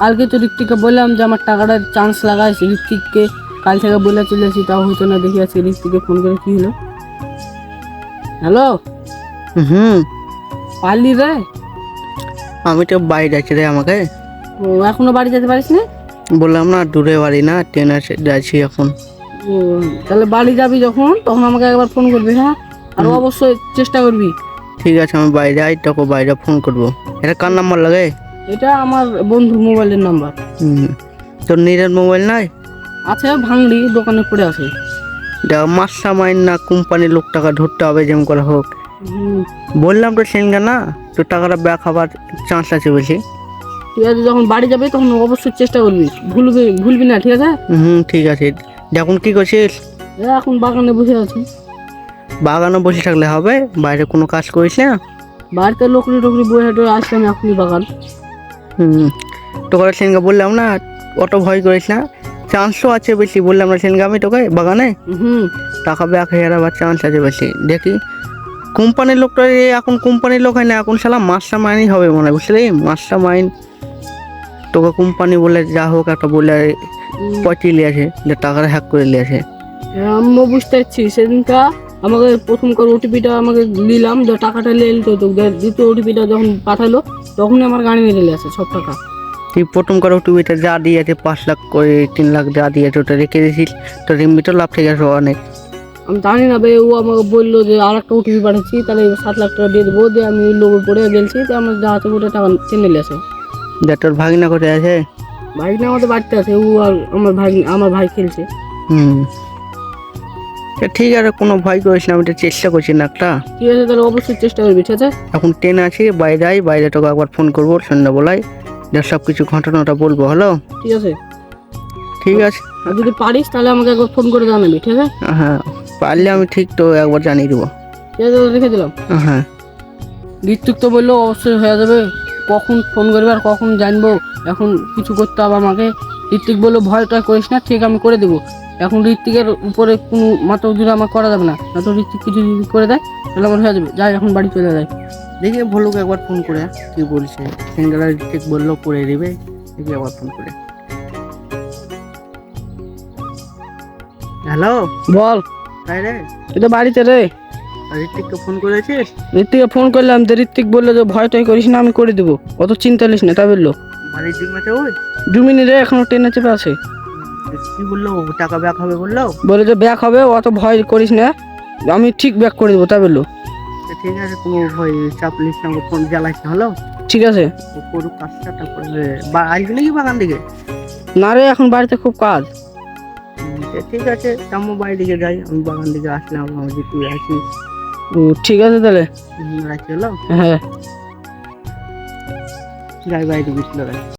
কালকে তো ঋত্বিককে বললাম যে আমার টাকাটার চান্স লাগাইছি, ঋত্বিককে কাল থেকে বলে চলে আসি, তাও হইতো না। দেখি আছি ঋত্বিককে ফোন করে কি হলো। হ্যালো, হুম। পারলি রে? আমি তো বাইরে আছি রে। আমাকে ও, এখনো বাড়ি যেতে পারিস না? বললাম না, দূরে বাড়ি না, ট্রেনে যাচ্ছি এখন। ও, তাহলে বাড়ি যাবি যখন তখন আমাকে একবার ফোন করবি, হ্যাঁ? আর অবশ্যই চেষ্টা করবি। ঠিক আছে, আমি বাইরে আই, তোকে বাইরে ফোন করবো। এটা কার নাম্বার লাগে? এটা আমার বন্ধুর মোবাইলের নাম্বার। তোর নিজের মোবাইল নাই? আছে, ভাঙড়ি দোকানে পড়ে আছে। মাস্টার মাইন্ড না, কোম্পানির লোক টাকা ধরতে হবে যেমন করে হোক। হুম, বললাম তো সেনগা না, তোর টাকাটা ব্যাক হবার চান্স আছে বলছি। ঠিক আছে, যখন বাড়ি যাবে তখন অবশ্যই চেষ্টা করবি, ভুলবি না, ঠিক আছে? ঠিক আছে। এখন কি করছিস? এখন বাগানে বসে আছি। বাগানে বসে থাকলে হবে? বাইরে কোনো কাজ করিস না? বাড়িতে লোকরি টোকরি বই হেঁটে আসলাম এখনই বাগান। তোকে সেনগা বললাম না, অত ভয় করিস না, চান্সও আছে বেশি। বললাম না সেনগা আমি তোকে বাগানে হুম, টাকা ব্যাক হয়ে যাওয়ার চান্স আছে বেশি। দেখি কোম্পানির লোকটা এখন কোম্পানির লোক হয় না, এখন শালা মাস্টার মাইন্ডই হবে মনে হয়, বুঝলি? মাস্টার মাইন্ড তোকে কোম্পানি বলে যা হোক একটা বলে পচিয়ে লিয়েছে, যে টাকাটা হ্যাক করে লিয়েছে। আমিও বুঝতে পারছি। সেদিনটা আমাকে প্রথম করে ওটিপিটা আমাকে দিলাম, যে টাকাটা নিয়ে নিতে হতো। দ্বিতীয় ওটিপিটা যখন পাঠালো তখনই আমার গাড়ি মেরে আছে সব টাকা। তুই প্রথম করে ওটিপিটা যা দিয়েছে 5 লাখ করে 3 লাখ যা দিয়েছে ওটা রেখে দিয়েছিস, তোর এমনিতেও লাভ ঠিক আছে অনেক। আমি জানি না ভাই, ও আমাকে বললো যে আর একটা ওটিপি পাঠাচ্ছি, তাহলে 7 লাখ টাকা দিয়ে দেবো। দিয়ে আমি লোভে পড়ে গেছি, তো আমার যা আছে ওটা টাকা টেনে নিয়ে আসে। যা তোর ভাগিনা কোথায় আছে? ভাই না, আমাদের বাড়িতে আছে। ও আর আমার ভাই খেলছে। ঠিক আছে, কোনো ভয় করিস না, আমি তো চেষ্টা করছি না একটা। ঠিক আছে, তাহলে অবশ্যই চেষ্টা করবি, ঠিক আছে? এখন ট্রেন আছি, বাইরে আই, বাইরে তোকে একবার ফোন করবো সন্ধ্যাবেলায়, যা সব কিছু ঘটনাটা বলবো। হলো? ঠিক আছে। ঠিক আছে। আর যদি পারিস তাহলে আমাকে একবার ফোন করে জানাবি, ঠিক আছে? হ্যাঁ, পারলে আমি ঠিক তো একবার জানিয়ে দেবো। ঠিক আছে, রেখে দিলাম। হ্যাঁ। ঋত্বিক তো বললো অবশ্যই হয়ে যাবে। কখন ফোন করবে আর কখন জানবো, এখন কিছু করতে হবে আমাকে। ঋত্বিক বললো ভয়টা করিস না, ঠিক আমি করে দেবো। এখন ঋত্বিকের উপরে কোনো মাতব্বরি আমার করা যাবে না, না তো ঋত্বিক কিছু যদি করে দেয় তাহলে আমার হয়ে যাবে। যাই, এখন বাড়ি চলে যায়। দেখি ভলুক একবার ফোন করে কি বলছে। সিঙ্গেলার ঠিক বললো করে দিবে, দেখি একবার ফোন করে। হ্যালো, বল। তাই রে? এটা বাড়িতে রে। ঋত্বিককে ফোন করেছিস? ঋত্বিককে ফোন করলাম, যে ঋত্বিক বললো যে ভয় টয় করিস না, আমি করে দেবো, অত চিন্তা নিস না, তাই বললো। বাড়ির জিম্মাতে ওই জুমিনি রে এখনো ট্রেনে চেপে আছে। কি বললো? টাকা ব্যাক হবে বললো? বলে যে ব্যাক হবে, অত ভয় করিস না, আমি ঠিক ব্যাক করে দেবো, তাই বললো। ঠিক আছে, কোনো ভয় চাপ নিস না, ফোন জ্বালাইস না। হলো? ঠিক আছে। ও করুক কাজটা, তারপরে আসবি নাকি বাগান দিকে? না রে, এখন বাড়িতে খুব কাজ। ঠিক আছে, আম্মু বাড়ি দিকে যাই, আমি বাগান দিকে আসলাম, আমি যে তুই আসিস। ঠিক আছে তাহলে। রাখি। হলো? হ্যাঁ। যাই বাইরে গেছিল।